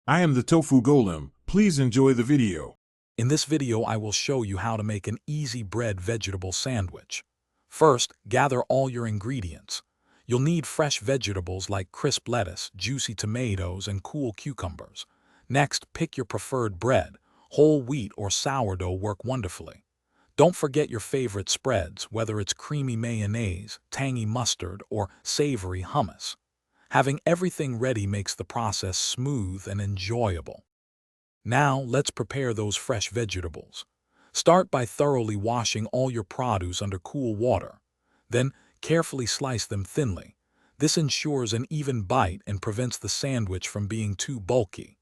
I am the Tofu Golem. Please enjoy the video. In this video, I will show you how to make an easy bread vegetable sandwich. First, gather all your ingredients. You'll need fresh vegetables like crisp lettuce, juicy tomatoes, and cool cucumbers. Next, pick your preferred bread. Whole wheat or sourdough work wonderfully. Don't forget your favorite spreads, whether it's creamy mayonnaise, tangy mustard, or savory hummus. Having everything ready makes the process smooth and enjoyable. Now, let's prepare those fresh vegetables. Start by thoroughly washing all your produce under cool water. Then, carefully slice them thinly. This ensures an even bite and prevents the sandwich from being too bulky.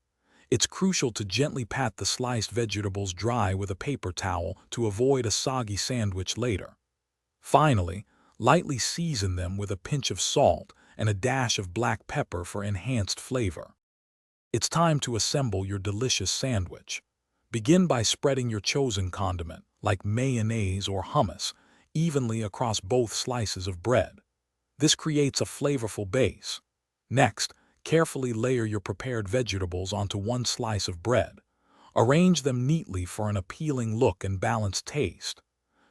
It's crucial to gently pat the sliced vegetables dry with a paper towel to avoid a soggy sandwich later. Finally, lightly season them with a pinch of salt and a dash of black pepper for enhanced flavor. It's time to assemble your delicious sandwich. Begin by spreading your chosen condiment, like mayonnaise or hummus, evenly across both slices of bread. This creates a flavorful base. Next, carefully layer your prepared vegetables onto one slice of bread. Arrange them neatly for an appealing look and balanced taste.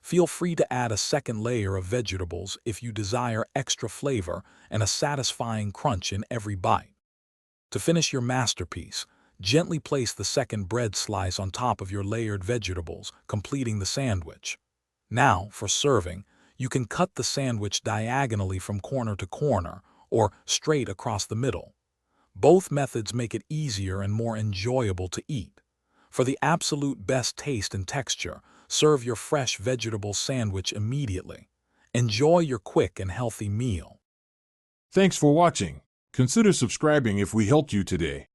Feel free to add a second layer of vegetables if you desire extra flavor and a satisfying crunch in every bite. To finish your masterpiece, gently place the second bread slice on top of your layered vegetables, completing the sandwich. Now, for serving, you can cut the sandwich diagonally from corner to corner or straight across the middle. Both methods make it easier and more enjoyable to eat. For the absolute best taste and texture, serve your fresh vegetable sandwich immediately. Enjoy your quick and healthy meal. Thanks for watching. Consider subscribing if we helped you today.